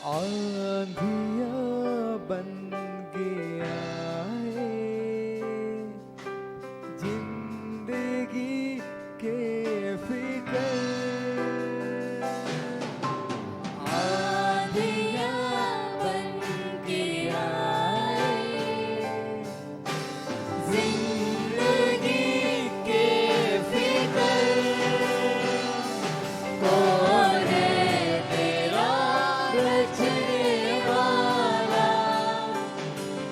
आंधिया बन गया है जिंदगी के फिकर। आंधिया बन गया जिंदगी के फिकर। कौन है तेरा रचने वाला,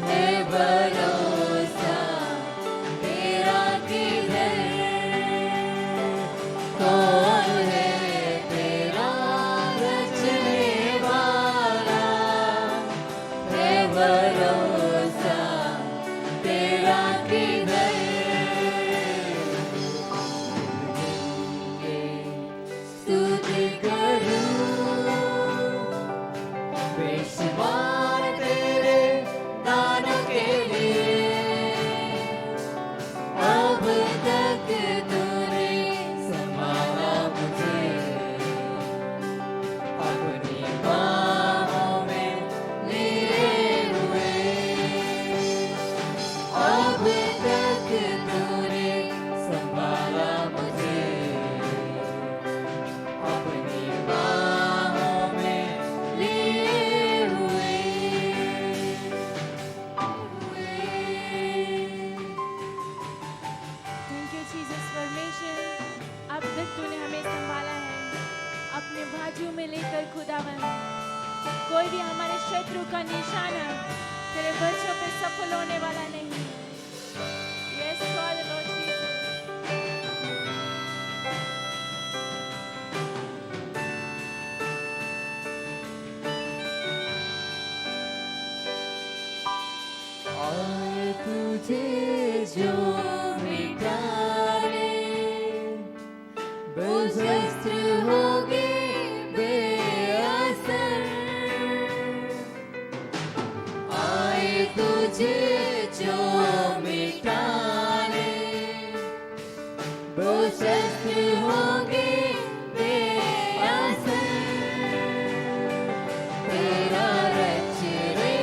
है भरोसा तेरा किधर। कौन है तेरा रचने वाला, है भरोसा तेरा किधर। स्तुति करूं बेशुमार तेरे दानों के लिए। अब तक तूने संभाला मुझे, अपनी बाहों में लिए हुए। अब तक तूने संभाला मुझे, अपनी बाहों में लिए हुए। थैंक यू जीसस परमेश्वर, अब तक तूने हमें संभाला है अपने बाजू में लेकर खुदावन। कोई भी हमारे शत्रु का निशाना तेरे बच्चों पे सफल होने वाला नहीं। Yes God Lord Jesus. आए तुझे जो मिटाए वो शस्त्र होगे बेअसर। आए तुझे जो मिटाने वो शस्त्र होगे बेअसर। तेरा रचने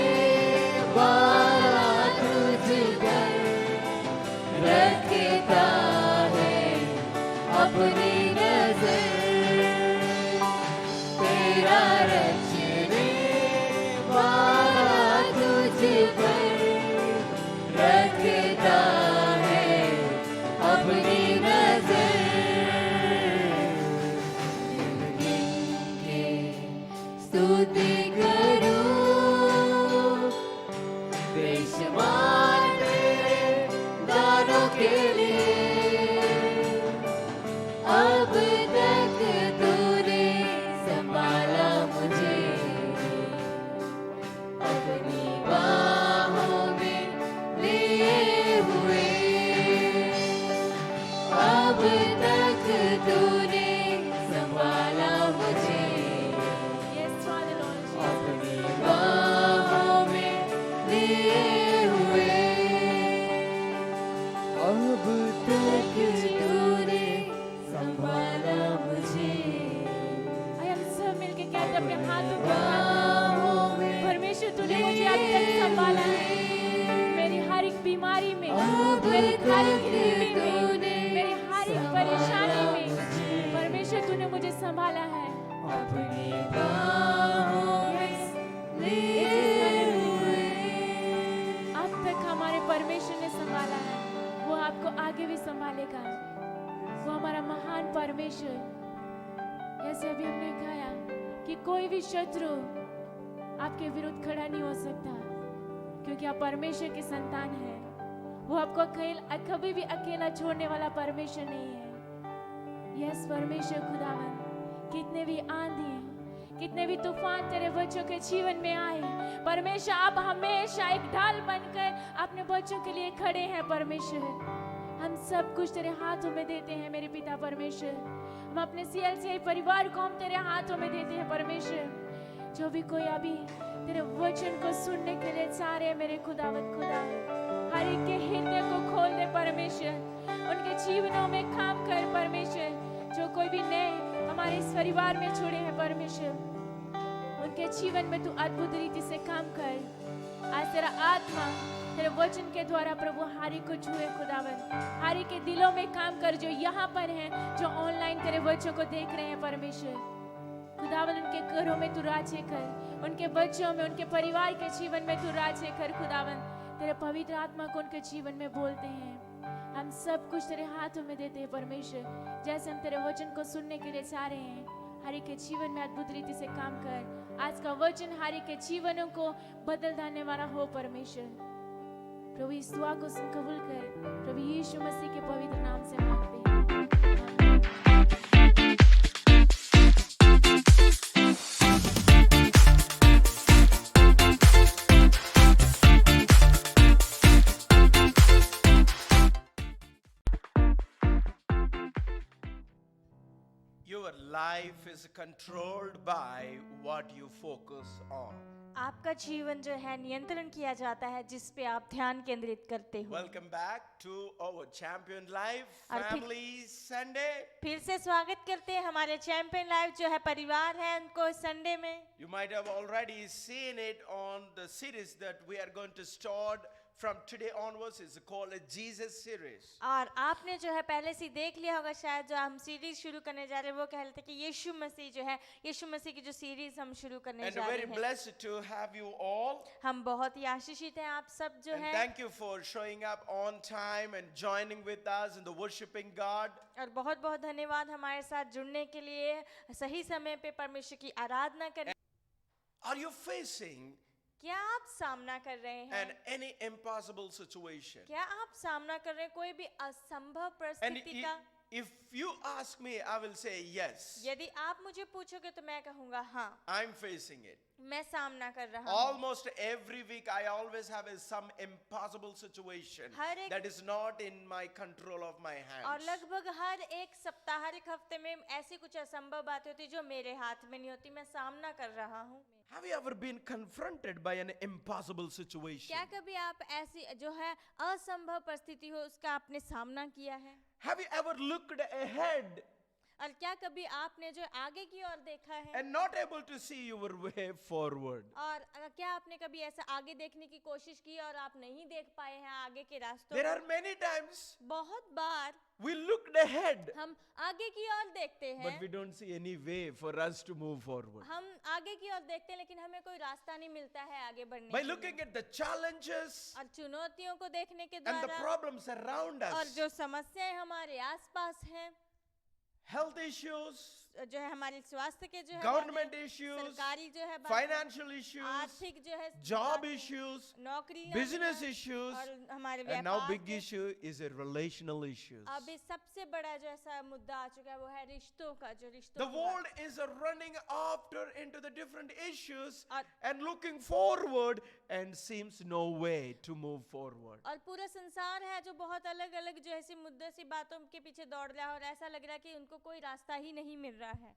वाला तुझ पर रखता है अपनी नजर। तेरा रचने वाला तुझ पर रखता है अपनी नजर। गिनके स्तुति करूं बेशुमार तेरे दानों के लिए। अब तक तूने संभाला मुझे, अपनी बाहों में लिए हुए। अब तक तूने संभाला मुझे, यस गॉड लॉर्ड जीसस। अपनी बाहों में लिए हुए। अब तक तूने संभाला मुझे, आइए हम सब मिलके कहते अपने हाथों को बाहों में परमेश्वर तूने मुझे अब तक संभाला है। मेरी हर एक बीमारी में, मेरी हर एक बीवी में, मेरी हर एक परेशानी में परमेश्वर तूने मुझे संभाला है। अपनी बाहों में लिए हुए। अब तक हमारे परमेश्वर ने संभाला है, वो आपको आगे भी संभालेगा। वो हमारा महान परमेश्वर। जैसे अभी हमने कहा कि कोई भी शत्रु आपके विरुद्ध खड़ा नहीं हो सकता, क्योंकि आप परमेश्वर की संतान हैं। वो आपको कभी भी अकेला छोड़ने वाला परमेश्वर नहीं है। यस परमेश्वर खुदावन, कितने भी आंधी, कितने भी तूफान तेरे बच्चों के जीवन में आए, परमेश्वर आप हमेशा एक ढाल बनकर अपने बच्चों के लिए खड़े हैं। परमेश्वर हम सब कुछ तेरे हाथों में देते हैं मेरे पिता परमेश्वर। हम अपने CLCI परिवार को हम तेरे हाथों में देते हैं परमेश्वर। जो भी कोई अभी तेरे वचन को सुनने के लिए चाह रहे हैं मेरे खुदावत खुदा, हर एक के हृदय को खोल दे परमेश्वर, उनके जीवनों में काम कर परमेश्वर। जो कोई भी नए हमारे इस परिवार में जुड़े हैं परमेश्वर, उनके जीवन में तू अद्भुत रीति से काम कर। आज तेरा आत्मा तेरे वचन के द्वारा प्रभु हारी को छुए खुदावन, हारी के दिलों में काम कर, जो यहाँ पर हैं, जो ऑनलाइन तेरे वचन को देख रहे हैं परमेश्वर। खुदावन उनके घरों में तू राज्य कर, उनके बच्चों में, उनके परिवार के जीवन में तू राज्य कर खुदावन। तेरे पवित्र आत्मा को उनके जीवन में बोलते हैं। हम सब कुछ तेरे हाथों में देते हैं परमेश्वर। जैसे हम तेरे वचन को सुनने के लिए चाह रहे हैं, हारी के जीवन में अद्भुत रीति से काम कर। आज का वचन हारी के जीवनों को बदल देने वाला हो परमेश्वर। प्रभु इस दुआ को सुन कबूल कर, प्रभु यीशु मसीह के पवित्र नाम से मांगते हैं। Your life is controlled by what you focus on. आपका जीवन जो है नियंत्रण किया जाता है जिस पे आप ध्यान केंद्रित करते हो। Welcome back to our Champion Life और फिर- Family Sunday. फिर से स्वागत करते हैं हमारे चैंपियन लाइफ जो है परिवार है उनको संडे में। You might have already seen it on the series that we are going to start from today onwards. It's called a Jesus series. और आपने जो है पहले से ही देख लिया होगा शायद, जो हम सीरीज शुरू करने जा रहे हैं वो कह रहे थे कि यीशु मसीह जो है, यीशु मसीह की जो सीरीज हम शुरू करने And जा very रहे हैं। blessed to have you all. हम बहुत ही आशीषित हैं आप सब जो And है, thank you for showing up on time and joining with us in the worshiping God. और बहुत बहुत धन्यवाद हमारे साथ जुड़ने के लिए, सही समय पे परमेश्वर की आराधना करने। Are you facing क्या आप सामना कर रहे हैं? any impossible situation? क्या आप सामना कर रहे हैं कोई भी असंभव And परिस्थिति का? if you ask me, I will say yes. यदि आप मुझे पूछोगे तो मैं कहूँगा हाँ, I'm facing it. मैं सामना कर रहा हूँ। Almost every week, I always have some impossible situation हर एक- that is not in my control of my और hands. लगभग हर एक सप्ताह, हर एक हफ्ते में ऐसी कुछ असंभव बातें होती जो मेरे हाथ में नहीं होती, मैं सामना कर रहा हूँ। Have you ever been confronted by an impossible situation? क्या कभी आप ऐसी जो है असंभव परिस्थिति हो उसका आपने सामना किया है? Have you ever looked ahead और क्या कभी आपने जो आगे की ओर देखा है and not able to see your way forward? और क्या आपने कभी ऐसा आगे देखने की कोशिश की और आप नहीं देख पाए हैं आगे के रास्तों There को? are many times बहुत बार we looked ahead, हम आगे की ओर देखते हैं, but we don't see any way for us to move forward. हम आगे की ओर देखते हैं लेकिन हमें कोई रास्ता नहीं मिलता है आगे बढ़ने By के looking लिए। at the challenges और चुनौतियों को देखने के and the द्वारा problems around और us, जो समस्याएं हमारे आसपास हैं, health issues, जो है हमारे स्वास्थ्य के जो है government बातें, issues, सरकारी जो है बातें, financial issues, आर्थिक जो है job बातें, issues, नौकरी business issues, और हमारे and now व्यापार big के। issue is a relational issues. अभी सबसे बड़ा जो ऐसा मुद्दा आ चुका है वो है रिश्तों का, जो रिश्तों The की world बात। is running after into the different issues और and looking forward and seems no way to move forward. और पूरा संसार है जो बहुत अलग अलग जो ऐसी मुद्दे सी बातों के पीछे दौड़ रहा है और ऐसा लग रहा है कि उनको कोई रास्ता ही नहीं मिल रहा है।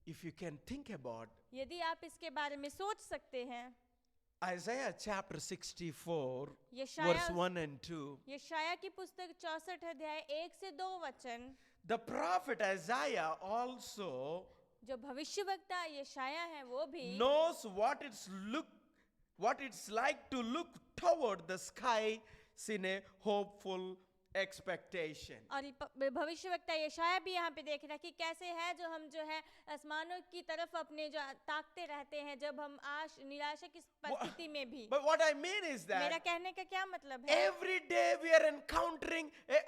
If you can think about यदि आप इसके बारे में सोच सकते हैं, Isaiah chapter 64, यशाया verse 1 and 2, यशाया की पुस्तक 64 अध्याय 1 से 2 वचन, the prophet Isaiah also जो भविष्यवक्ता यशाया है वो भी knows what it's like to look toward the sky in a hopeful expectation. और भविष्यवक्ता यशाया भी यहाँ पे देख रहा है कि कैसे है जो हम जो है आसमानों की तरफ अपने जो ताकते रहते हैं जब हम निराशा की परिस्थिति में भी। But what I mean is मेरा that कहने का क्या मतलब है, every day we are encountering a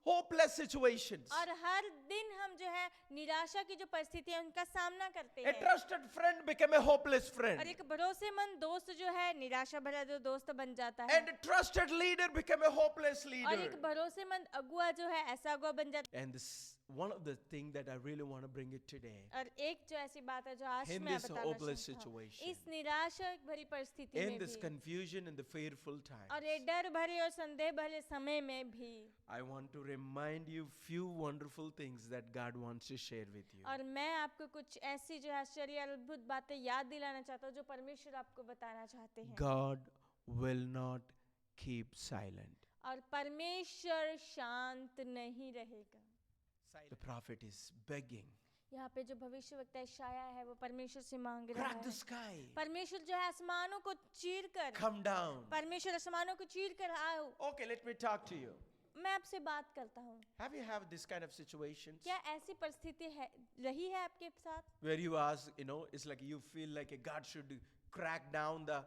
hopeless situations. और हर दिन हम जो है निराशा की जो परिस्थिति है उनका सामना करते A हैं, trusted friend become a hopeless friend. और एक भरोसेमंद दोस्त जो है निराशा भरा जो दोस्त बन जाता है, And a trusted leader become a hopeless और leader. एक भरोसेमंद अगुआ जो है ऐसा अगुआ बन जाता And this one of the things that I really want to bring it today. है। और एक जो ऐसी बात है जो आज In मैं this बताना hopeless चाहता हूँ, situation, इस निराशा भरी परिस्थिति in में this भी, confusion and the fearful time, और ये डर भरे और संदेह भरे समय में भी, I want to remind you few wonderful things that God wants to share with you. और मैं आपको कुछ ऐसी जो आश्चर्य और अद्भुत बातें याद दिलाना चाहता हूँ जो परमेश्वर आपको बताना चाहते हैं। God will not keep silent. और परमेश्वर शांत नहीं रहेगा। The prophet is begging. यहाँ पे जो भविष्यवक्ता यशायाह है वो परमेश्वर से मांग रहा Crack the है। sky. परमेश्वर जो है आसमानों को चीर कर, Come down. परमेश्वर आसमानों को चीर कर आओ। Okay, let me talk to you. मैं आपसे बात करता हूँ, Have you have this kind of situations क्या ऐसी परिस्थिति है रही है आपके साथ where you ask, it's like you feel like a God should crack down the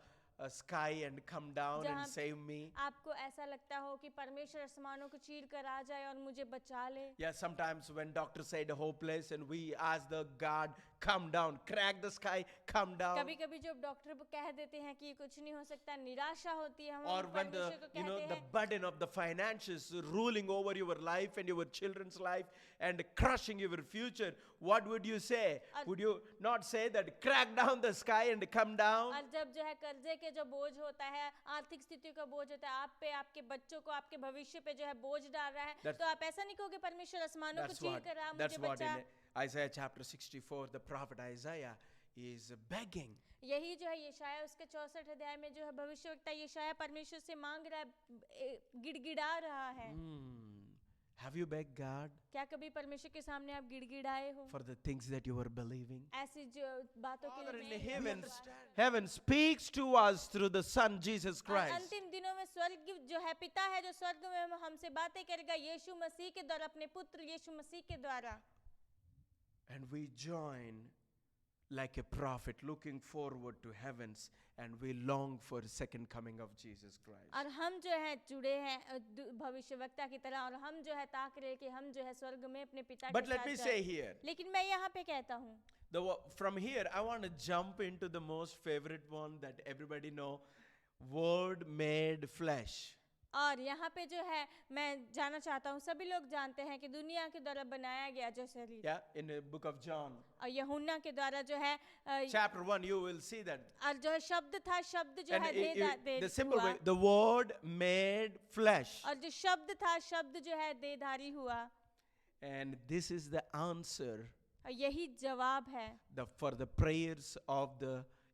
sky and come down जहाँ and save me? आपको ऐसा लगता हो कि परमेश्वर आसमानों को चीर कर आ जाए और मुझे बचा ले? Yeah, sometimes when doctor said hopeless and we ask the God, come down, crack the sky, come down. कभी कभी जब डॉक्टर कह देते हैं कि कुछ नहीं हो सकता, निराशा होती है, हम Or when the, परमेश्वर को कहते the हैं burden of the finances ruling over your life and your children's life and crushing your future, what would you say? Would you not say that crack down the sky and come down? और जब जो है कर्जे के जो बोझ होता है, आर्थिक स्थिति का बोझ होता है, आप पे, आपके बच्चों को, आपके भविष्य पे जो है बोझ डाल रहा है, तो आप ऐसा नहीं कहोगे परमेश्वर आसमानों को चीर कर आ, मुझे That's what in बचा। Isaiah chapter 64, the prophet Isaiah is begging. यही जो है यशायाह उसके 64 अध्याय में जो है भविष्यवक्ता यशायाह परमेश्वर से मांग रहा है, गिड़गिड़ा रहा है। Have you begged God क्या कभी परमेश्वर के सामने आप गिड़गिड़ाए हो for the things that you were believing? ऐसी जो बातों के Father लिए? in heaven speaks to us through the Son Jesus और Christ. अंतिम दिनों में स्वर्ग जो है पिता है जो स्वर्ग में हमसे बातें करेगा यीशु मसीह के द्वारा, अपने पुत्र यीशु मसीह के द्वारा। And we join like a prophet looking forward to heavens, and we long for the second coming of Jesus Christ. और हम जो है जुड़े हैं भविष्यवक्ता की तरह, और हम जो है ताक रहे कि हम जो है स्वर्ग में अपने पिता But के let साथ me जाएं। say here, लेकिन मैं यहाँ पे कहता हूँ, from here I want to jump into the most favorite one that everybody know, Word made flesh. और यहाँ पे जो है मैं जाना चाहता हूँ, सभी लोग जानते हैं कि दुनिया के द्वारा बनाया गया जो शरीर, Yeah, in the book of John, और यूहन्ना के द्वारा जो है chapter 1, you will see that. और जो है शब्द था, शब्द जो And है दे the simple हुआ, way, the Word made flesh. और जो शब्द था, शब्द जो है देहधारी हुआ, And this is the answer और यही जवाब है for the prayers of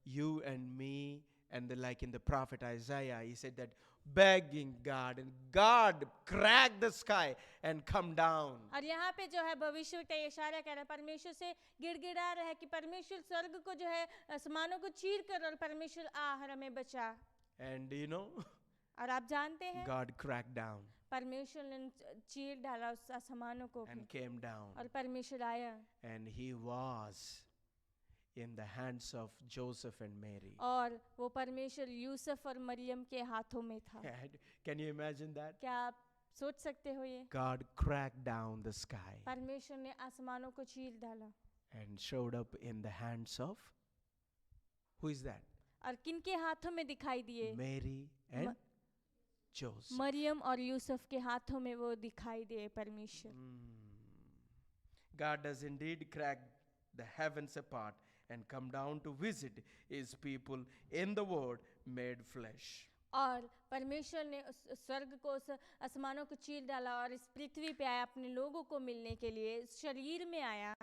you and me, and like in the prophet Isaiah, he said that begging God, and God crack the sky and come down. और यहाँ पे जो है भविष्यवक्ता यशायाह कह रहा है, परमेश्वर से गिड़गिड़ा रहा है कि परमेश्वर स्वर्ग को जो है आसमानों को चीर कर, और परमेश्वर आ हमें बचा। And और आप जानते हैं God cracked down परमेश्वर ने चीर डाला उस आसमानों को भी, and came down, और परमेश्वर आया, and he was in the hands of Joseph and Mary. और वो परमेश्वर यूसुफ और मरियम के हाथों में था। Can you imagine that? क्या आप सोच सकते हो ये? God cracked down the sky परमेश्वर ने आसमानों को चीर डाला, and showed up in the hands of, who is that? और किनके हाथों में दिखाई दिए? Mary and Joseph. मरियम और यूसुफ के हाथों में वो दिखाई दिए परमेश्वर। God does indeed crack the heavens apart and come down to visit his people in the Word made flesh. और परमेश्वर ने उस स्वर्ग को, उस आसमानों को चीर डाला और इस पृथ्वी पे आया, अपने लोगों को मिलने के लिए इस शरीर में आया।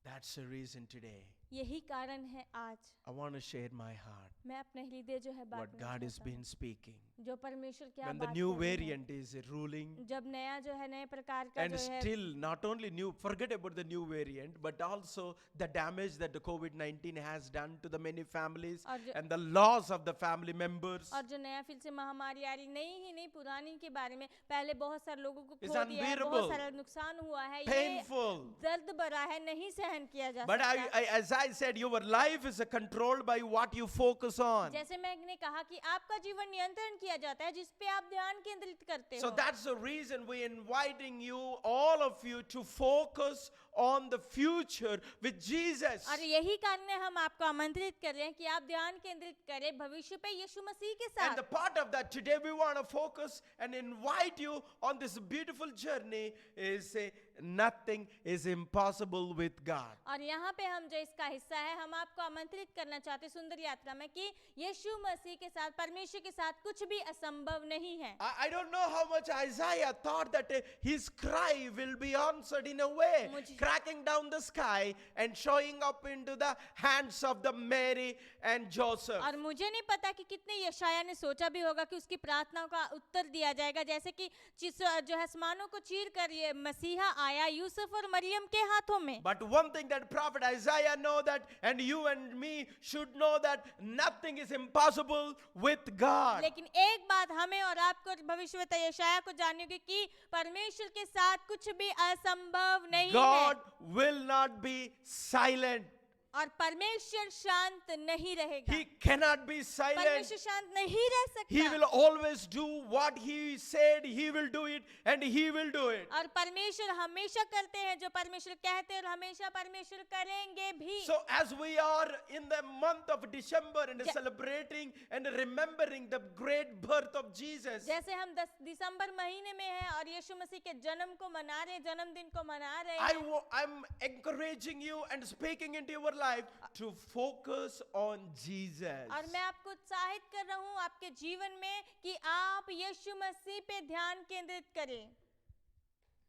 That's the reason today यही कारण है आज I want to share my heart मैं अपने हृदय जो है बात what करना God has चाहता हूँ। been speaking. जो परमेश्वर क्या When the बात new कर रहे हैं। variant is ruling, जब नया जो है नए प्रकार का and जो है, still not only new, forget about the new variant, but also the damage that the COVID-19 has done to the many families और जो- and the loss of the family members. और जो नया फिर से महामारी आ रही, नई ही नहीं पुरानी के बारे में, पहले बहुत सारे लोगों को It's खो दिया है, unbearable. बहुत सारा नुकसान हुआ है, ये Painful. दर्द भरा है, नहीं सहन किया जा But सकता। as I said, your life is controlled by what you focus on. जैसे मैंने कहा कि आपका जीवन नियंत्रण किया जाता है जिस पे आप ध्यान केंद्रित करते So हो। that's the reason we're inviting you, all of you, to focus on the future with Jesus. और यही कारण है हम आपको आमंत्रित कर रहे हैं कि आप ध्यान केंद्रित करें भविष्य पे यीशु मसीह के And साथ। the part of that today we want to focus and invite you on this beautiful journey is nothing is impossible with God. और यहाँ पे हम जो इसका हिस्सा है, हम आपको आमंत्रित करना चाहते हैं सुंदर यात्रा में कि यीशु मसीह के साथ, परमेश्वर के साथ कुछ भी असंभव नहीं है। I don't know how much Isaiah thought that his cry will be answered in a way. cracking down the sky and showing up into the hands of the Mary and Joseph. और मुझे नहीं पता कि कितने यशाया ने सोचा भी होगा कि उसकी प्रार्थनाओं का उत्तर दिया जाएगा, जैसे कि जो है आसमानों को चीर कर ये मसीहा आया यूसुफ और मरियम के हाथों में. But one thing that prophet Isaiah know that, and you and me should know that nothing is impossible with God. लेकिन एक बात हमें और आपको भविष्यवक्ता यशाया को जाननी होगी कि परमेश्वर के साथ कुछ भी असंभव नहीं है. God will not be silent. और परमेश्वर शांत नहीं रहेगा. He cannot be silent. परमेश्वर शांत नहीं रह सकता. He will always do what he said. He will do it, and he will do it. और परमेश्वर हमेशा करते हैं जो परमेश्वर कहते हैं और हमेशा परमेश्वर करेंगे भी. So as we are in the month of December and Ja- celebrating and remembering the great birth of Jesus, जैसे हम 10 दिसंबर महीने में हैं और यीशु मसीह के जन्म को मना रहे हैं, जन्मदिन को मना रहे हैं. I'm encouraging you and speaking into your life to focus on Jesus. और मैं आपको उत्साहित कर रहा हूँ आपके जीवन में कि आप यीशु मसीह पे ध्यान केंद्रित करें.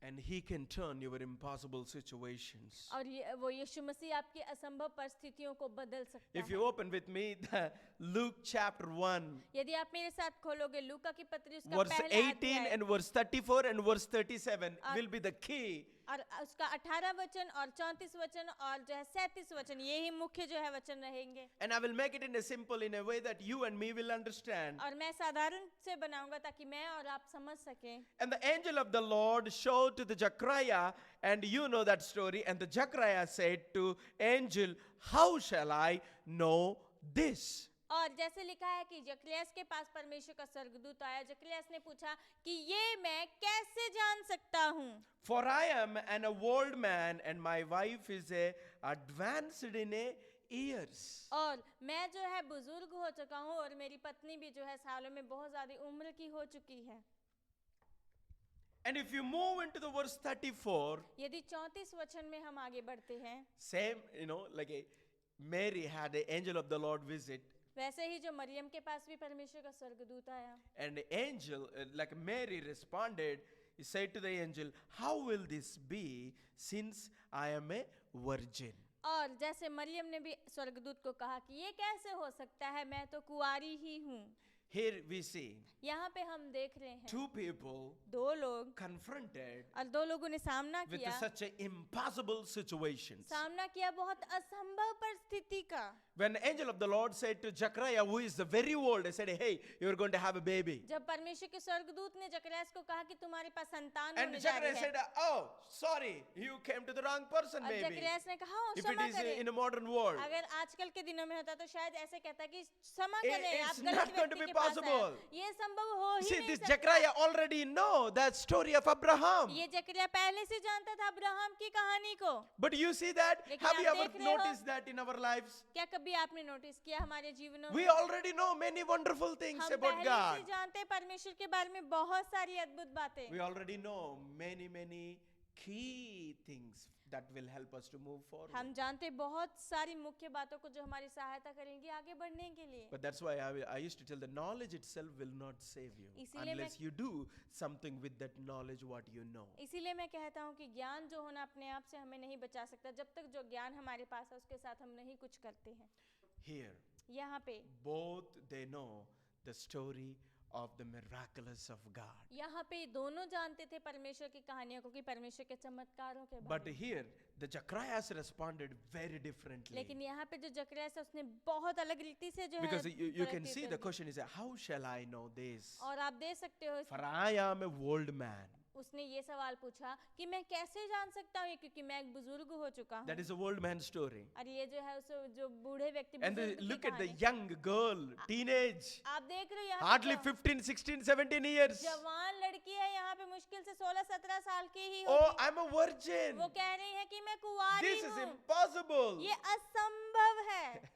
And he can turn your impossible situations. और वो यीशु मसीह आपकी असंभव परिस्थितियों को बदल सकता If है. you open with me the Luke chapter 1, यदि आप मेरे साथ खोलोगे लूका की पत्री उसका verse पहला 18 अध्याय and verse 34 and verse 37 will be the key. और उसका 18 वचन और 34 वचन और जो है 37 वचन, ये ही मुख्य जो है वचन रहेंगे. And I will make it in a way that you and me will understand. और मैं साधारण से बनाऊंगा ताकि मैं और आप समझ सकें. And the angel of the Lord showed to the Zechariah, and you know that story. And the Zechariah said to angel, "How shall I know this?" और जैसे लिखा है कि जकरियास के पास परमेश्वर का स्वर्गदूत आया. जकरियास ने पूछा कि ये मैं कैसे जान सकता हूँ. For I am an old man, and my wife is advanced in years. और मैं जो है बुजुर्ग हो चुका हूँ और मेरी पत्नी भी जो है सालों में बहुत ज्यादा उम्र की हो चुकी है. And if you move into the verse 34, यदि 34 वचन में हम आगे बढ़ते हैं, same, like Mary had the angel of the Lord visit, वैसे ही जो मरियम के पास भी परमेश्वर का स्वर्गदूत आया. and the angel, like Mary responded, he said to the angel, "How will this be, since I am a virgin?" और जैसे मरियम ने भी स्वर्गदूत को कहा कि ये कैसे हो सकता है, मैं तो कुंवारी ही हूँ. Here we see यहाँ पे हम देख रहे हैं two people दो लोग confronted और दो लोगों ने सामना with किया. such impossible situations. सामना किया बहुत असंभव परिस्थिति का. When the angel of the Lord said to Zechariah, who is the very old, he said, "Hey, you're going to have a baby." जब परमेश्वर के स्वर्गदूत ने जकरियास को कहा कि तुम्हारे पास संतान And होने जा Zechariah रही said, है, "Oh, sorry, you came to the wrong person, और maybe." जकरियास ने कहा If it क्षमा is करें. in a modern world, अगर आजकल के दिनों में होता तो शायद ऐसे कहता कि क्षमा It- करें, आप it's गलत not going to व्यक्ति be के पास आए. possible. ये संभव हो ही see, नहीं this सकता. Zechariah already know that story of Abraham. ये जकरिया पहले से जानता था अब्राहम की कहानी को. But you see that? लेकिन Have आप you ever देख रहे हो? noticed that in our lives? क्या कभी आपने नोटिस किया हमारे जीवनों We में already know many wonderful things हम about पहले God. से जानते हैं परमेश्वर के बारे में बहुत सारी अद्भुत बातें. We already know many key things that will help us to move forward. हम जानते हैं बहुत सारी मुख्य बातों को जो हमारी सहायता करेंगी आगे बढ़ने के लिए. But that's why I used to tell the knowledge itself will not save you इसीलिए unless you do something with that knowledge what you know. इसीलिए मैं कहता हूँ कि ज्ञान जो होना अपने आप से हमें नहीं बचा सकता जब तक जो ज्ञान हमारे पास है उसके साथ हम नहीं कुछ करते हैं. Here, यहाँ पे both they know the story of the miraculous of God. यहाँ पे दोनों जानते थे परमेश्वर की कहानियों को कि परमेश्वर के चमत्कारों के But बारे में. here, the Zacharias responded very differently. लेकिन यहाँ पे जो जकरियास है उसने बहुत अलग रीति से जो Because है you can see प्रत्युत्तर the दिया. question is, how shall I know this? और आप देख सकते हो For I am a old man. उसने ये सवाल पूछा कि मैं कैसे जान सकता हूँ क्योंकि मैं एक बुजुर्ग हो चुका हूँ. That is a old man story. और ये जो है उस जो बूढ़े व्यक्ति And बुजुर्ग की look at the कहानी. young girl, teenage, आप देख रहे हो यहाँ पे hardly जो 15, 16, 17 years. जवान लड़की है यहाँ पे मुश्किल से 16-17 साल की ही Oh, होगी. I'm a virgin. वो कह रही है कि मैं कुंवारी This is हूँ. impossible. ये असंभव है.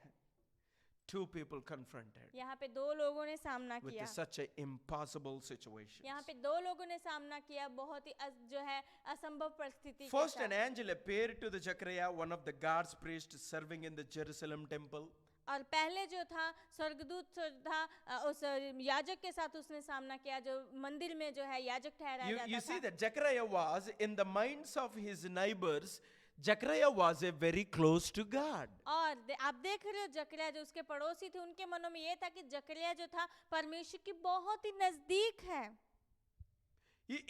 Two people confronted यहाँ पे दो लोगों ने सामना with किया. such an impossible situation. यहाँ पे दो लोगों ने सामना किया बहुत ही जो है असंभव परिस्थिति के First, साथ. an angel appeared to the Zechariah, one of the God's priests serving in the Jerusalem temple. और पहले जो था स्वर्गदूत था उस याजक के साथ उसने सामना किया जो मंदिर में जो है याजक ठहराया You जाता see था. that Zechariah was in the minds of his neighbors Zechariah was a very close to God. और आप देख रहे हो जकरिया जो उसके पड़ोसी थे उनके मनों में ये था कि जकरिया जो था परमेश्वर की बहुत ही नजदीक है।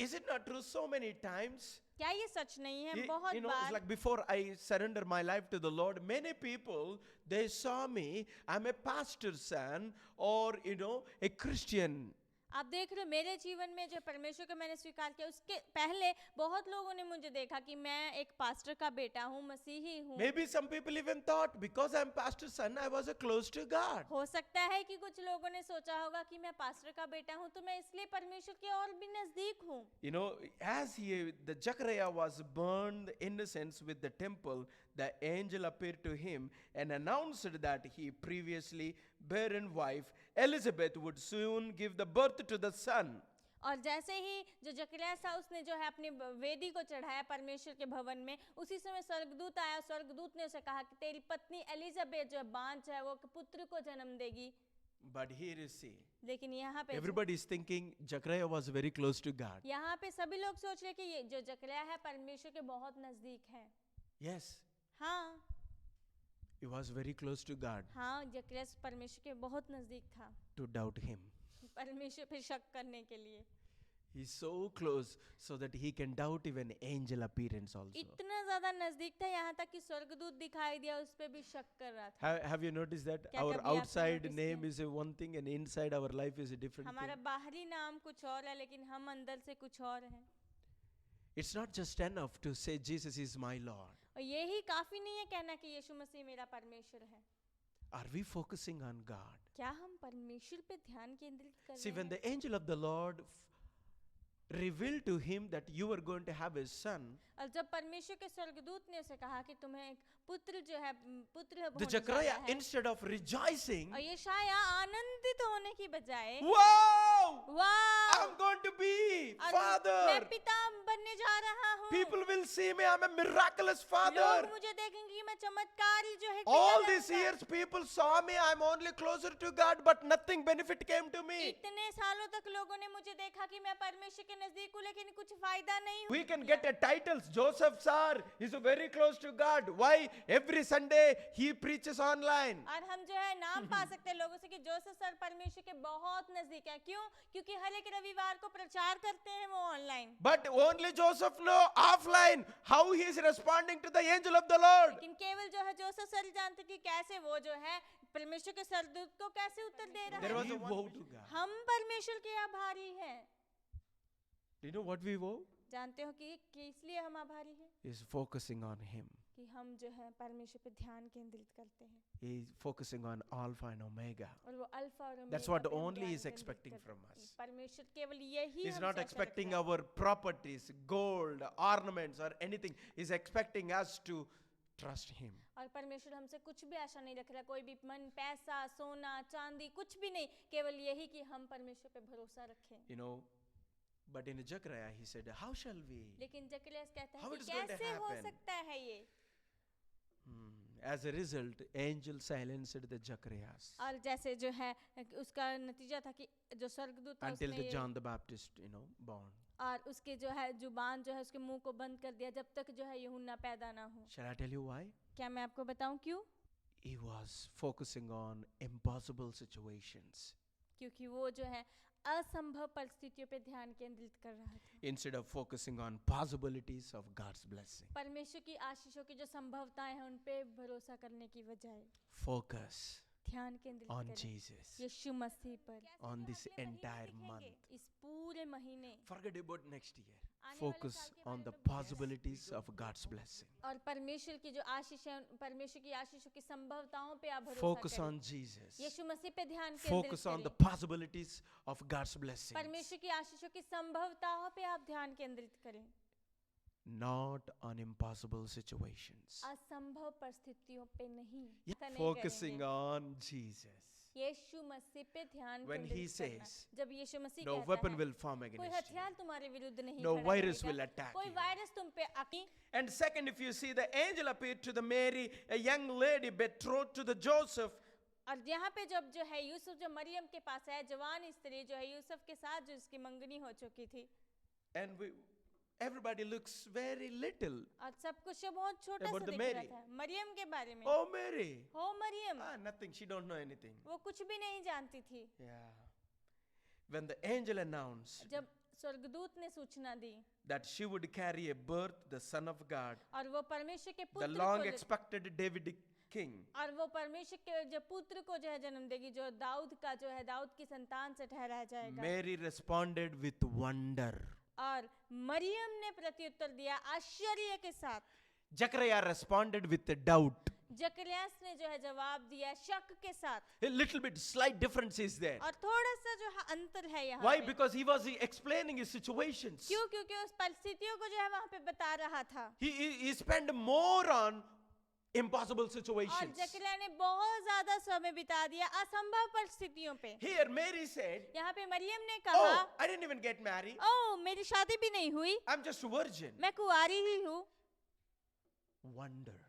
Is it not true so many times? क्या ये सच नहीं है? You बहुत know, it's bar like before I surrender my life to the Lord, many people, they saw me, I'm a pastor's son or, a Christian. आप देख रहे हो मेरे जीवन में जो परमेश्वर को मैंने स्वीकार किया उसके पहले बहुत लोगों ने मुझे देखा कि मैं एक पास्टर का बेटा हूँ, मसीही हूँ। Maybe some people even thought because I'm pastor's son, I was close to God. हो सकता है कि कुछ लोगों ने सोचा होगा कि मैं पास्टर का बेटा हूँ तो मैं इसलिए परमेश्वर के और भी नजदीक हूँ। As the Zechariah was burned innocence with the temple, the angel appeared to him and announced that he previously barren wife Elizabeth would soon give the birth to the son. और जैसे ही जो जकरिया था उसने जो है अपनी वेदी को चढ़ाया परमेश्वर के भवन में, उसी समय स्वर्गदूत आया। स्वर्गदूत ने उसे कहा कि तेरी पत्नी एलिजाबेथ जो बांझ है वो पुत्र को जन्म देगी। But here you see, लेकिन यहाँ पे everybody is thinking Zechariah was very close to God. यहाँ पे सभी लोग सोच रहे कि ये जो जकरिया है परमेश्वर के बहुत नजदीक है। Yes, हाँ he was very close to God. हाँ जकरिया परमेश्वर के बहुत नजदीक था To doubt him. परमेश्वर पे शक करने के लिए। He's so close so that he can doubt even angel appearance also. इतना ज्यादा नजदीक था यहाँ तक कि स्वर्गदूत दिखाई दिया उस पे भी शक कर रहा था। Have you noticed that क्या our कभी आपने outside notice name किया? is a one thing and inside our life is a different हमारा thing? बाहरी नाम कुछ और है लेकिन हम अंदर से कुछ और हैं। It's not just enough to say Jesus is my Lord. और यही काफी नहीं है कहना कि यीशु मसीह मेरा परमेश्वर है। Are we focusing on God? क्या हम परमेश्वर पे ध्यान केंद्रित कर See, रहे when हैं? the angel of the Lord revealed to him that you are going to have a son, और जब परमेश्वर के स्वर्गदूत ने उसे कहा कि तुम्हें एक पुत्र जो है पुत्र the होने जा Zechariah, रहा है, instead of rejoicing, और यशाया आनंदित होने की बजाय wow, वाह I'm going to be मैं father. पिता बनने जा रहा हूँ। People will see me, I'm a miraculous father. लोग मुझे देखेंगे कि मैं चमत्कारी जो है All पिता these बनूंगा। years, people saw me, I'm only closer to God, but nothing benefit came to me. इतने सालों तक लोगों ने मुझे देखा कि मैं परमेश्वर के नजदीक हूँ लेकिन कुछ फायदा नहीं We हुआ। can get a titles. Joseph Sir is very close to God. Why? Every Sunday he preaches online. और हम जो है नाम पा सकते हैं लोगों से कि जोसेफ सर परमेश्वर के बहुत नजदीक है। क्यों? क्योंकि हर एक रविवार को प्रचार करते हैं वो online. But only Joseph know offline how he is responding to the angel of the Lord. लेकिन केवल जो है जोसेफ सर ही जानते कि कैसे वो जो है परमेश्वर के सरदूत को कैसे उत्तर दे रहा There was है। a vow to God. हम परमेश्वर के आभारी हैं। Do you know what we vow? जानते हो कि इसलिए हम आभारी हैं Is focusing on him. कि हम जो है परमेश्वर पे ध्यान केंद्रित करते हैं He is focusing on Alpha and Omega. और वो अल्फा और That's ओमेगा what पे हम only ध्यान he is केंद्रित expecting करते from हैं। us. परमेश्वर केवल यही He's हमसे not आशा expecting रखता है। our properties, gold, ornaments, or anything. He's expecting us to trust him. और परमेश्वर हमसे कुछ भी आशा नहीं रख रहा, कोई भी मन, पैसा, सोना, चांदी, कुछ भी नहीं, केवल यही कि हम परमेश्वर पे भरोसा रखें। You know, but in Zechariah he said, how shall we? लेकिन जकरिया कहता How है it कि is going to कैसे हो happen? सकता है ये? As a result, angel silenced the Zechariahs और जैसे जो है उसका नतीजा था कि जो स्वर्गदूत था until उसने the ये- John the Baptist, born. और उसके जो है जुबान जो है उसके मुंह को बंद कर दिया जब तक जो है यूहन्ना पैदा ना हो। Shall I tell you why? क्या मैं आपको बताऊं क्यों? He was focusing on impossible situations क्योंकि वो जो है असंभव परिस्थितियों पे ध्यान केंद्रित कर रहा था instead of focusing on possibilities of God's blessing. परमेश्वर की आशीषों की जो संभवताएं हैं उन पे भरोसा करने की बजाय Focus ध्यान केंद्रित on करें Jesus यीशु मसीह पर। on this entire month. इस पूरे महीने Forget about next year. आने वाले Focus साल के on बारे the में भूल possibilities of God's blessing. और परमेश्वर की जो आशीष है परमेश्वर की आशीषों की संभवताओं पे आप भरोसा Focus करें। on Jesus. यीशु मसीह पे ध्यान केंद्रित Focus on the करें। possibilities of God's blessing. परमेश्वर की आशीषों की संभवताओं पे आप ध्यान केंद्रित करें, Not on impossible situations. असंभव परिस्थितियों पे नहीं। Yeah, ऐसा नहीं focusing करेंगे। on Jesus. यीशु मसीह पे ध्यान When he केंद्रित करना। says, जब यीशु मसीह No कहता weapon है, will form कोई against you. हथियार तुम्हारे विरुद्ध नहीं No खड़ा virus करेगा, will attack कोई you. वायरस तुम पे आकी। And second, if you see, the angel appeared to the Mary, a young lady betrothed to the Joseph. और यहाँ पे जब जो है यूसुफ जो मरियम के पास है, जवान स्त्री जो है यूसुफ के साथ जो उसकी मंगनी हो चुकी थी। And everybody looks very little. और सब कुछ बहुत छोटा About सा the दिख Mary. रहा था मरियम के बारे में। Oh, Mary. हो Maryam, Nothing. She don't know anything. वो कुछ भी नहीं जानती थी। Yeah. When the angel announced जब स्वर्गदूत ने सूचना दी that she would carry a birth, the Son of God, और वो परमेश्वर के the पुत्र long को expected Davidic king, और वो परमेश्वर के जो पुत्र को जो है जन्म देगी, जो दाऊद का जो है दाऊद की संतान से ठहराया जाएगा। Mary responded with wonder. और मरियम ने प्रत्युत्तर दिया आश्चर्य के साथ। Zechariah responded with a doubt. जकरियास ने जो है जवाब दिया शक के साथ। A little bit slight difference is there. और थोड़ा सा जो है अंतर है यहाँ Why? पे। Because he was explaining his situations. क्यों? क्योंकि उस परिस्थितियों को जो है वहाँ पे बता रहा था। He spent more on impossible और situations. जकरिया ने बहुत ज्यादा समय बिता दिया असंभव परिस्थितियों पे। Here Mary said, यहाँ पे मरियम ने कहा, oh, I didn't even get married. ओह मेरी शादी भी नहीं हुई, I'm just a virgin. मैं कुंवारी ही हूँ। Wonder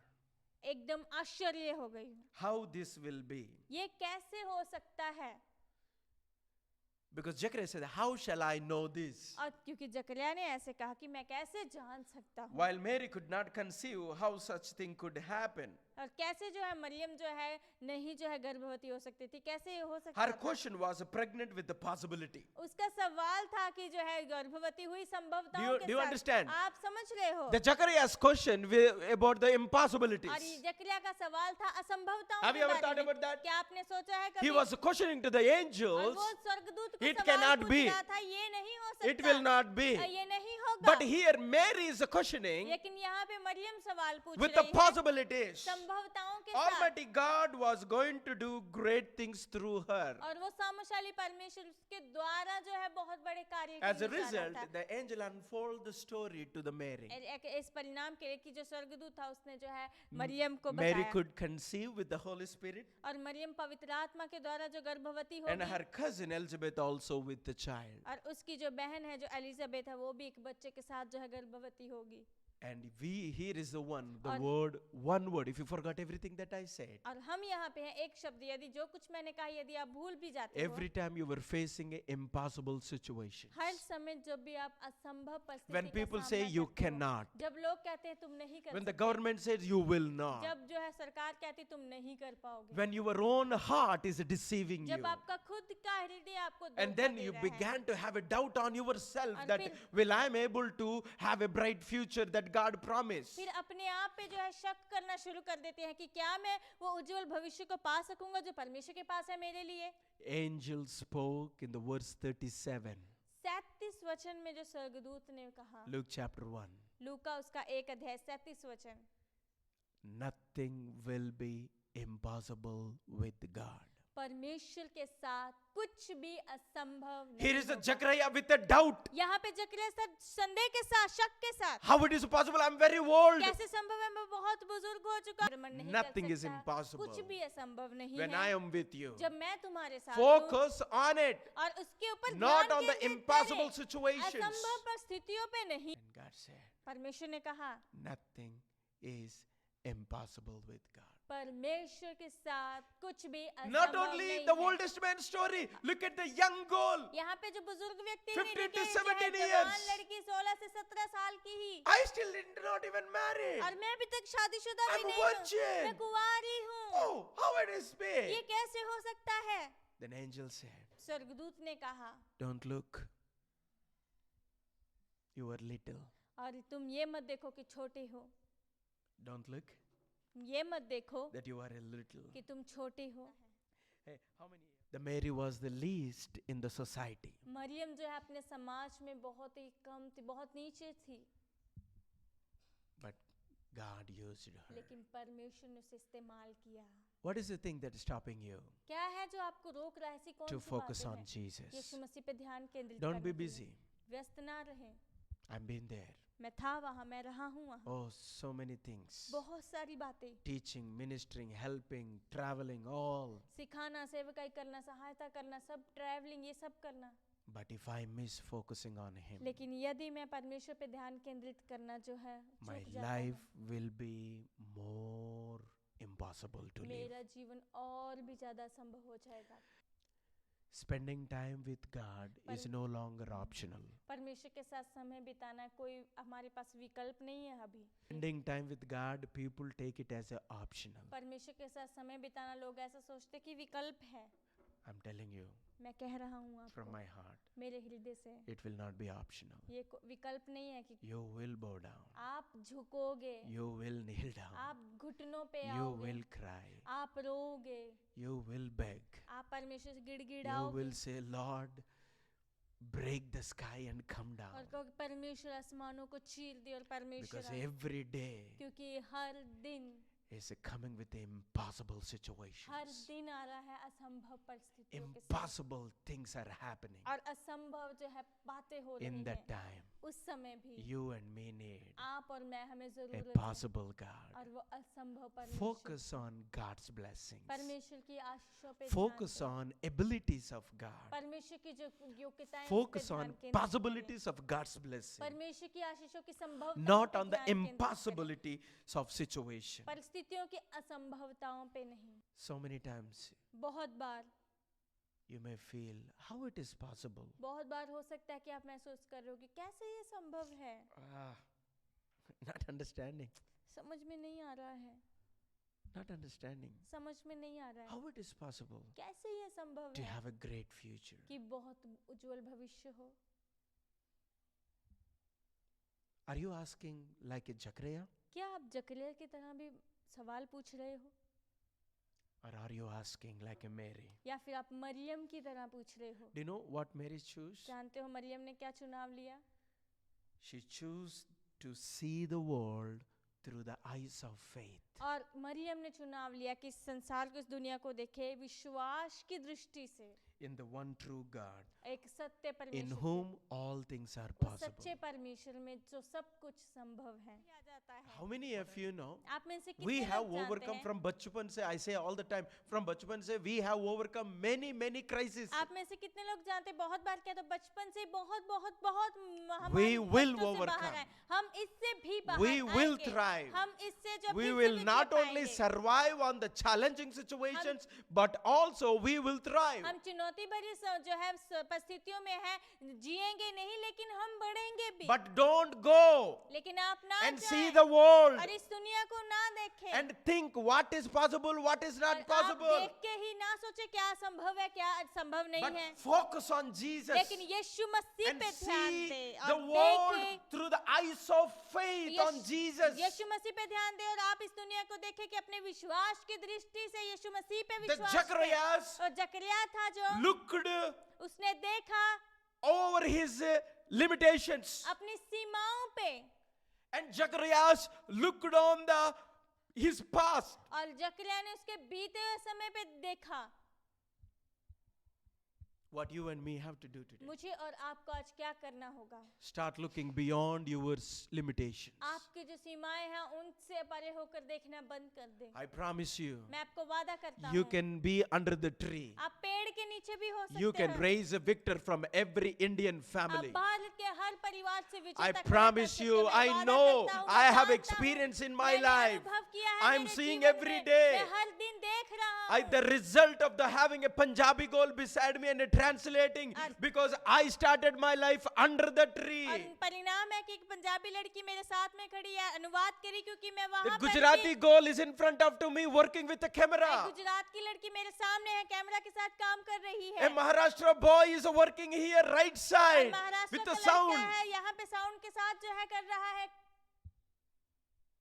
एकदम आश्चर्य हो गई हूँ, how this will be. ये कैसे हो सकता है? Because Zechariah said, how shall I know this? और क्योंकि जकरिया ने ऐसे कहा कि मैं कैसे जान सकता हूँ। While Mary could not conceive how such thing could happen. और कैसे जो है मरियम जो है नहीं जो है गर्भवती हो सकती थी, कैसे ये हो सकता Her था? question was pregnant with the possibility. उसका सवाल था कि जो है गर्भवती हुई संभवताओं के Do you साथ। understand? आप समझ रहे हो? The Zechariah's question about the impossibilities. और ये जकरिया का सवाल था असंभवताओं Have के you ever बारे thought में। about that? क्या आपने सोचा है He कभी? was questioning to the और angels. वो स्वर्गदूत को It सवाल cannot पूछ be. रहा था, ये नहीं हो सकता। It will not be. ये नहीं होगा। But here Mary is questioning लेकिन यहाँ पे मरियम सवाल पूछ with the रही है possibilities. संभवताओं के साथ। Almighty God was going to do great things through her. और वो सामर्थशाली परमेश्वर उसके द्वारा जो है बहुत बड़े कार्य As a करने जा रहा result, था। the angel unfolded the story to the Mary. इस परिणाम के लिए कि जो स्वर्गदूत था उसने जो है मरियम को Mary बताया could conceive with the Holy Spirit, और मरियम पवित्र आत्मा के द्वारा जो गर्भवती and होगी her cousin Elizabeth also with the child. और उसकी जो बहन है जो एलिजाबेथ है वो भी एक बच्चे के साथ जो है गर्भवती होगी। And here is the one और- one word. If you forgot everything that I said, और हम यहाँ पे हैं एक शब्द, यदि जो कुछ मैंने कहा यदि आप भूल भी जाते हो, every time you were facing an impossible situation, हर समय जब भी आप असंभव परिस्थिति when का people सामना say you करते हो, cannot, जब लोग कहते हैं तुम नहीं कर when the सकते, government says you will not, जब जो है सरकार कहती तुम नहीं कर पाओगे, when your own heart is deceiving you, जब आपका खुद का हृदय आपको and धोखा then दे you रहा है, began to have a doubt on yourself और that फिर- will I am able to have a bright future that God promised. फिर अपने आप पे जो है शक करना शुरू कर देते हैं कि क्या मैं वो उज्जवल भविष्य को पा सकूंगा जो परमेश्वर के पास है मेरे लिए। Angel spoke in the verse 37, 37 वचन में जो स्वर्गदूत ने कहा, Luke chapter 1. लूका उसका 1 अध्याय 37 वचन, Nothing will be impossible with God. परमेश्वर के साथ कुछ भी असंभव Here नहीं is the होगा। Zechariah with a doubt. यहाँ पे जकरिया संदेह के साथ शक के साथ, How it is possible? I'm very old. कैसे संभव है, मैं बहुत बुजुर्ग हो चुका हूं, मन नहीं Nothing कर is सकता, impossible कुछ भी असंभव नहीं when I है am with you. जब मैं तुम्हारे साथ हूं। Focus on it, और उसके ऊपर not ध्यान on the केंद्रित impossible करें, situations. असंभव परिस्थितियों पे नहीं। And God said, परमेश्वर ने कहा nothing is impossible with God. परमेश्वर के साथ कुछ भी Not असंभव only नहीं the है। Old Testament story, look at the young girl. यहाँ पे जो बुजुर्ग व्यक्ति 15 है, to जो है 17 जवान years. लड़की 16 से 17 साल की ही, I still did not even marry. और मैं अभी तक शादीशुदा भी I'm नहीं हूँ, virgin. मैं कुंवारी हूँ। Oh, how it is ये be? कैसे हो सकता है? Then angel said, स्वर्गदूत ने कहा, don't look. You are little. और तुम ये मत देखो कि छोटे हो, Don't look ये मत देखो that you are a little. कि तुम छोटे हो। Hey, how many? The Mary was the least in the society. Maryam जो है अपने समाज में बहुत ही कम थी, बहुत नीचे थी, But God used her. लेकिन परमेश्वर ने उसे इस्तेमाल किया। What is the thing that is stopping you क्या है जो आपको रोक रहा है? ऐसी कौन to सी focus बातें on हैं? Jesus? यीशु मसीह पे ध्यान केंद्रित Don't be करने के लिए। busy. व्यस्त ना रहें। I've been there. मैं था वहाँ, मैं रहा हूँ वहाँ। Oh, so many things. बहुत सारी बातें, Teaching, ministering, helping, traveling, all. सिखाना, सेवकाई करना, सहायता करना, सब ट्रैवलिंग, ये सब करना। But if I miss focusing on Him, लेकिन यदि मैं परमेश्वर पे ध्यान केंद्रित करना जो है my चूक जाता हूँ, life will be more impossible to live. मेरा जीवन और भी ज्यादा असंभव हो जाएगा। Spending time with God is no longer optional. परमेश्वर के साथ समय बिताना कोई हमारे पास विकल्प नहीं है अभी। Spending time with God, people take it as a optional. परमेश्वर के साथ समय बिताना लोग ऐसा सोचते कि विकल्प है। I'm telling you मैं कह रहा हूँ from आपको my heart, मेरे हृदय से, it will not be optional. ये विकल्प नहीं है कि You will bow down. आप झुकोगे, You will kneel down. आप घुटनों पे You आओगे, will cry. आप रोगे, You will beg. आप परमेश्वर से You गिड़गिड़ाओगे will say, Lord, break the sky and come और down. कहोगे परमेश्वर आसमानों को चीर दे और परमेश्वर Because आए। every day क्योंकि हर दिन is coming with impossible her situations. दिन आ रहा है असंभव परिस्थितियों के साथ Impossible things are happening. और असंभव जो है बातें हो रही In that हैं। time, उस समय भी you and me need आप और मैं हमें a जरूरत है possible God. और वो असंभव परमेश्वर Focus on God's blessings. परमेश्वर की आशीषों पे Focus ध्यान on abilities of दें। God. परमेश्वर की जो योग्यताएं हैं, उस पे Focus ध्यान on केंद्रित करें। possibilities of God's blessing, परमेश्वर की आशीषों की संभवताओं not पे on the ध्यान केंद्रित करें। impossibilities of situation. परिस्थितियों की असंभवताओं पे नहीं। So many times बहुत बार you may feel how it is possible. बहुत बार हो सकता है कि आप महसूस कर रहे हो कि कैसे ये संभव है, Not understanding. समझ में नहीं आ रहा है, Not understanding. समझ में नहीं आ रहा है, How it is possible कैसे ये संभव to है have a great future. कि बहुत उज्जवल भविष्य हो। Are you asking like a Zachariah? क्या आप जकरिया की तरह भी सवाल पूछ रहे हो Or are you asking like a Mary? या फिर आप मरियम की तरह पूछ रहे हो? Do you know what Mary chose? जानते हो मरियम ने क्या चुनाव लिया? She chose to see the world through the eyes of faith. और मरियम ने चुनाव लिया कि इस संसार को, इस दुनिया को देखे विश्वास की दृष्टि से, In the one true God, एक सत्य in परमेश्वर whom all things are उस possible. सच्चे परमेश्वर में जो सब कुछ संभव है। आ जाता है। How many of you know? आप में से We कितने have लोग जानते overcome हैं? from Bachpan se, I say all the time, from Bachpan se, we have overcome many crises. आप में से कितने लोग जानते हैं? बहुत बार क्या तो बचपन से बहुत We हमारी will कष्टों से overcome. बाहर आए। हम इससे भी बाहर We will आएंगे। thrive. हम इससे जो We फिर से will भी not जीत only पाएंगे। survive on the challenging situations, but also we will thrive. हम चुनौती भरी जो है परिस्थितियों में है, जिएंगे नहीं लेकिन हम बढ़ेंगे भी। But don't go लेकिन आप ना and see जाएं the world और इस दुनिया को ना देखें and think what is possible, what is और not आप possible. देख के ही ना सोचे क्या संभव है क्या संभव नहीं But है, focus on Jesus लेकिन यीशु मसीह and पे ध्यान see दे the और world देखें through the eyes of faith on Jesus. यीशु मसीह पे ध्यान दे और आप इस दुनिया को देखें कि अपने विश्वास की दृष्टि से यीशु मसीह पे The विश्वास Zacharias करें। और जकरिया था जो looked उसने देखा over his limitations, अपनी सीमाओं पे and Zacharias looked on his past. और जकरिया ने उसके बीते हुए समय पे देखा। What you and me have to do today. मुझे और आपको आज क्या करना होगा? Start looking beyond your limitations. आपकी जो सीमाएं हैं उनसे परे होकर देखना बंद कर दें। I promise you, मैं आपको वादा करता you हूँ can be under the tree. आप पेड़ के नीचे भी हो सकते You can हैं। raise a victor from every Indian आप family. भारत के हर परिवार से विजेता I खड़ा कर promise सकते you, हैं। मैं I वादा know, करता हूँ, I मैं have जानता हूँ, experience in my मैंने life. अनुभव किया है I'm मेरे seeing जीवन every में। day. मैं हर दिन देख रहा हूँ। The result of the having a Punjabi girl beside me and translating, because I started my life under the tree. और परिणाम है कि एक पंजाबी लड़की मेरे साथ में खड़ी है, अनुवाद करी क्योंकि मैं The वहाँ पर Gujarati थी। girl is in front of to me working with the एक camera. गुजरात की लड़की मेरे सामने है, कैमरा के साथ काम कर रही A है। Maharashtra boy is working here right और side महाराष्ट्र with का the लड़का sound. है, यहाँ पे साउंड के साथ जो है कर रहा है।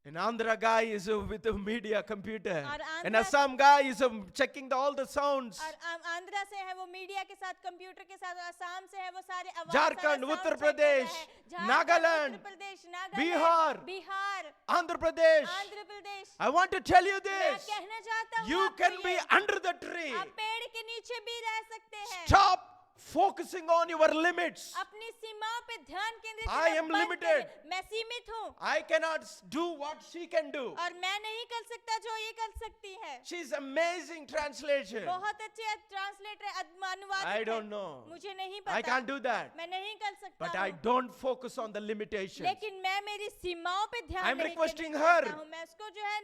An Andhra guy is with a media computer. और An Andhra- Assam guy is checking all the sounds. और आंध्रा से है वो मीडिया के साथ, कंप्यूटर के साथ, आसाम से है वो सारे आवाज झारखंड, सारा उत्तर sound check कर रहा प्रदेश, है। Jharkhand, Nagaland, Uttar Pradesh, Nagaland, Bihar, Bihar, Andhra Pradesh. Andhra Pradesh. I want to tell you मैं this. कहना चाहता हूँ You आपको can be ये, under the tree. आप पेड़ के नीचे भी रह सकते हैं। Stop focusing on your limits. अपनी सीमाओं पे ध्यान केंद्रित I करना am बंद limited. करें। मैं सीमित हूँ I cannot do what she can do. और मैं नहीं कर सकता जो ये कर सकती है। She's amazing translation. बहुत अच्छे ट्रांसलेटर अनुवाद I don't know. मुझे नहीं I पता can't do that. मैं नहीं कर सकता But I हूँ। don't focus on the limitations. लेकिन मैं मेरी सीमाओं पे ध्यान I'm नहीं requesting केंद्रित her करता हूँ। मैं उसको जो है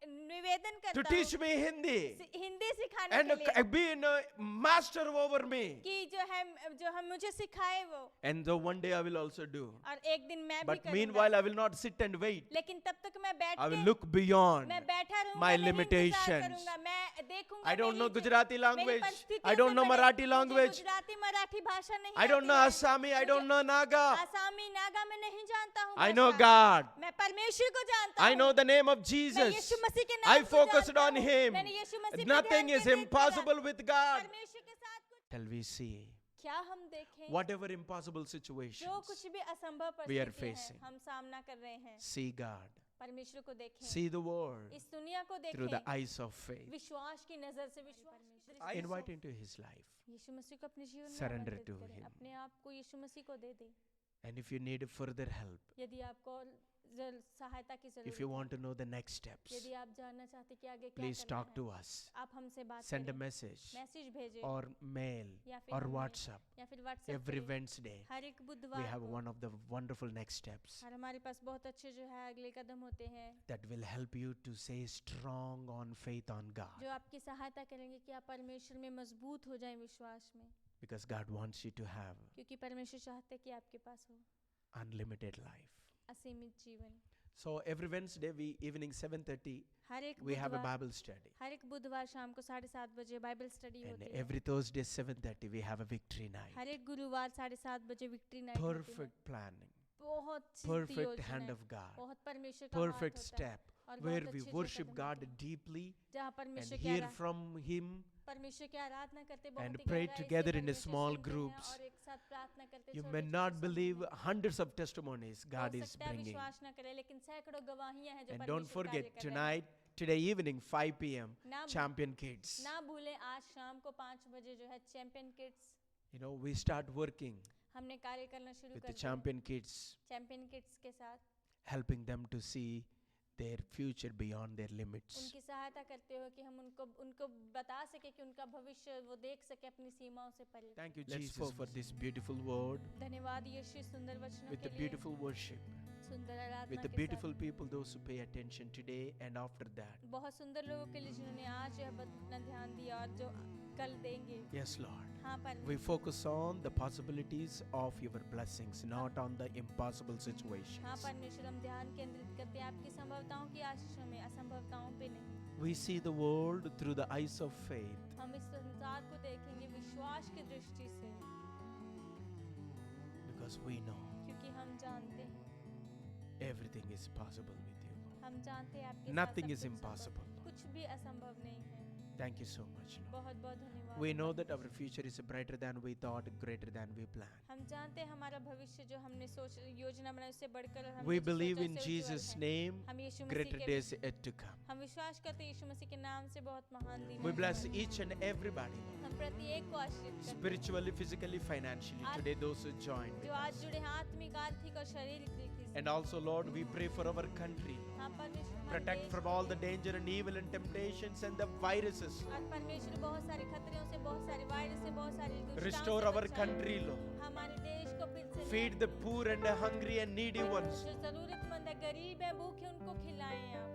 निवेदन To करता teach हूँ me Hindi हिंदी सिखाने and के लिए be a master over me. कि जो हम मुझे सिखाए वो And the one day I will also do. और एक दिन मैं भी But करूँगा। meanwhile, I will not sit and wait. लेकिन तब तक मैं बैठ I will के look beyond मैं बैठा रहूंगा my नहीं इंतजार limitations. करूंगा, मैं देखूंगा I don't know मेरी जो- Gujarati मेरी language. परिस्थितियों I don't से know बड़े- Marathi मुझे language. गुजराती मराठी भाषा नहीं I don't आती know है। Assami. I मुझे don't know Naga. आसामी नागा में नहीं जानता हूँ I know भाषा। God. मैं परमेश्वर को जानता I हूँ। know the name of मैं Jesus. यीशु मसीह के I नाम को focused जानता on हूँ। Him. मैंने यीशु मसीह पे Nothing ध्यान is केंद्रित किया। impossible with God. परमेश्वर के साथ कुछ Shall we see क्या हम देखें whatever impossible जो situations कुछ भी असंभव we are परिस्थितियां facing. हैं हम सामना कर रहे हैं see God, परमेश्वर को देखें see the world इस दुनिया को through the देखें eyes of faith. विश्वास की नजर से विश्वास की I दृष्टि invite से। into His life. यीशु मसीह को अपने जीवन में Surrender आमंत्रित to करें, him. अपने आप को यीशु मसीह को दे दें। And if you need further help, यदि आपको सहायता की if जरूरत you है, want to know the next steps, यदि आप जानना चाहते हैं कि आगे क्या please करना talk है, to us. आप हमसे बात Send a करें, message मैसेज भेजें or mail या फिर or हमें- WhatsApp. या फिर व्हाट्सएप Every करें। Wednesday, हर एक we बुधवार have को one of the wonderful next steps और हमारे पास बहुत अच्छे जो है अगले कदम होते हैं that will help you to stay strong on faith on God. जो आपकी सहायता करेंगे कि आप परमेश्वर में मजबूत हो जाएं विश्वास में, Because God wants you to have क्योंकि परमेश्वर चाहते हैं कि आपके पास हो unlimited life. असीमित जीवन। So every Wednesday, evening 7:30, हर एक we have a बुधवार Bible study. हर एक बुधवार शाम को 7:30 बजे बाइबल स्टडी And होती है। every Thursday 7:30, we have a victory night. हर एक गुरुवार 7:30 बजे विक्ट्री नाइट होती है। Perfect planning, बहुत सिद्ध perfect योजना hand है, of God, बहुत परमेश्वर का हाथ perfect होता है, step और where बहुत we अच्छे जो worship कदम God होते हैं, deeply जहाँ and परमेश्वर की hear from Him परमेश्वर की आराधना करते बहुत and ही pray गहराई से together in a परमेश्वर small सुनते हैं groups. और एक साथ प्रार्थना करते You छोटे may छोटे not समूह believe में। hundreds of testimonies हो God is सकता है bringing. विश्वास न करे लेकिन सैकड़ों गवाहियां हैं जो And don't परमेश्वर कार्य forget, कर रहे हैं। tonight, today evening, 5 p.m., ना भू- Champion Kids. ना भूलें आज शाम को 5 बजे जो है champion kids You know, we start working हमने कार्य करना शुरू with कर the दिया Champion Kids, चैंपियन किड्स के साथ helping them to see their future beyond their limits. उनकी सहायता करते हो कि हम उनको बता सके कि उनका भविष्य वो देख सके अपनी सीमाओं से परे। Thank you, Jesus, for this beautiful word, धन्यवाद यीशु सुंदर वचनों with के the लिए, beautiful worship, सुंदर आराधना with the के beautiful साथ। people, those who pay attention today and after that. बहुत सुंदर लोगों के लिए जिन्होंने आज यह अपना ध्यान दिया और जो कल देंगे। Yes, Lord. हाँ We पर focus on the possibilities of your blessings, not on the impossible हाँ situations. परमेश्वर हम ध्यान केंद्रित करते हैं आपकी संभवताओं की आशीषों में, असंभवताओं पे नहीं। We see the world through the eyes of faith हम इस संसार को देखेंगे विश्वास की दृष्टि से, because we know क्योंकि हम जानते हैं everything is possible with you, Lord. हम जानते हैं आपके साथ Nothing सब is कुछ impossible, संभव- Lord. कुछ भी असंभव नहीं है। Thank you so much, Lord. बहुत बहुत धन्यवाद। We know that our future is brighter than we thought, greater than we planned. हम जानते हैं हमारा भविष्य जो हमने सोच योजना बनाई उससे बढ़कर और हमने We जो believe सोचा in उससे उज्ज्वल Jesus' है। name, हम यीशु greater मसीह days के yet to come. हम विश्वास करते हैं यीशु मसीह के नाम से बहुत महान दिन We है bless हमारे। each and everybody, Lord. हम प्रत्येक को आशीर्वाद करते हैं Spiritually, physically, financially. आज- Today, those who joined जो with आज us. जुड़े हैं आत्मिक आर्थिक और शारीरिक तरीके से। And also, Lord, we pray for our country. हाँ परमेश्वर हमारे Protect देश from को all the danger and evil and temptations and the viruses. और परमेश्वर बहुत सारे खतरों से, बहुत सारे वायरस से, बहुत सारी दुष्टताओं Restore से our बचाए। country, Lord. हमारे देश को फिर से Feed the poor and the hungry and needy ones. जो जरूरतमंद है, गरीब है, भूखे, उनको खिलाएं आप।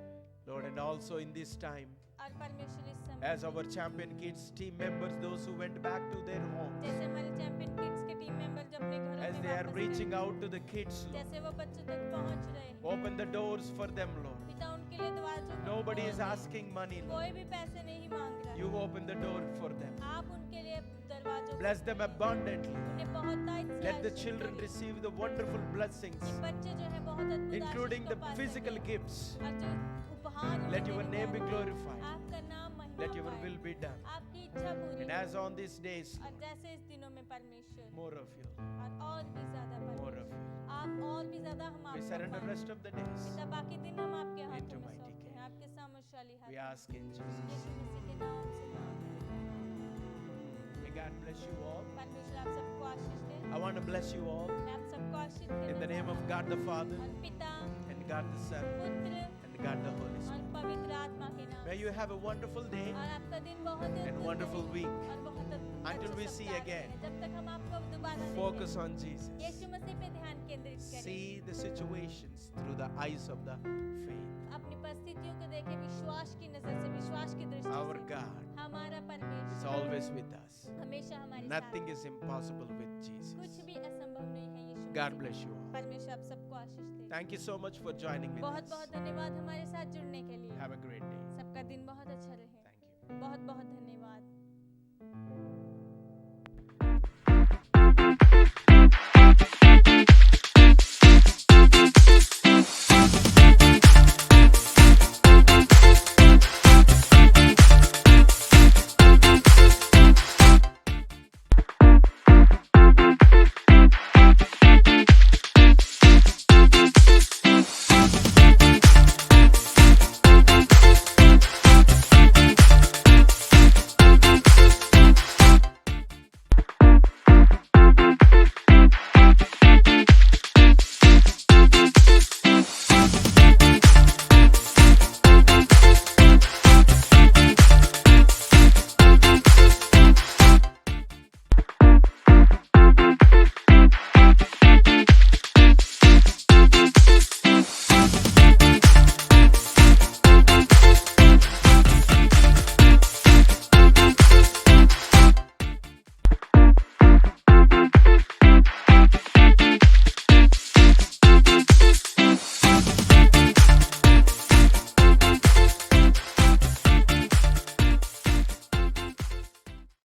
Lord, and also in this time, और परमेश्वर इस समय as our Champion Kids team members, those who went back to their homes, जैसे हमारे चैंपियन किड्स के टीम मेंबर जो अपने घरों as में they are वापस reaching गए, out to the kids, Lord, जैसे वो बच्चों तक पहुंच रहे हैं, open the doors for them, Lord. पिता उनके लिए दरवाजों को Nobody खोल is दें। asking money, Lord. कोई भी पैसे नहीं मांग रहा। You open the door for them. आप उनके लिए दरवाजों को Bless them खोलें। abundantly. उन्हें बहुतायत से Let the आशीष children करें। receive the wonderful blessings, ये बच्चे जो है बहुत अद्भुत including आशीष the को पा physical सकें। gifts. और जो उपहार उन्हें Let your देने name be जा रहे हैं, glorified. आपका नाम महिमा Let your पाए। will be done. आपकी इच्छा पूरी And हो। as on these days, और जैसे इस दिनों में परमेश्वर more of you, और भी ज्यादा more परमेश्वर of you. आप और भी ज्यादा हम We आपको surrender पाएं। rest of the days. पिता बाकी दिन हम आपके Into हाथों में mighty सौंपते हैं, care. आपके सामर्थशाली We हाथ ask in Jesus. यीशु मसीह के नाम से मांगते हैं। May God bless you all. परमेश्वर आप सबको आशीष दे। I want to bless you all मैं आप सबको आशीष in the देना name of चाहता God the Father हूँ। और पिता, and God the Son पुत्र and God the Holy और Spirit. पवित्र आत्मा के नाम May you have a wonderful day और आपका दिन बहुत ही and अद्भुत wonderful रहे week. और बहुत Until we अच्छे see सप्ताह again. रहे। जब तक हम आपको दोबारा Focus देखें, on Jesus. यीशु मसीह पे ध्यान केंद्रित करें। See the situations through the eyes of the faith. अपनी परिस्थितियों को देखें विश्वास की नजर से, विश्वास की दृष्टि Our से। God हमारा is परमेश्वर always with us. हमेशा हमारे Nothing साथ is impossible with है। Jesus. कुछ भी असंभव नहीं है यीशु God Masih. bless you all. परमेश्वर आप सबको आशीष दे। Thank you so much for joining with बहुत us. बहुत धन्यवाद हमारे साथ जुड़ने के लिए। Have a great day. सबका दिन बहुत अच्छा रहे। Thank you. बहुत बहुत धन्यवाद।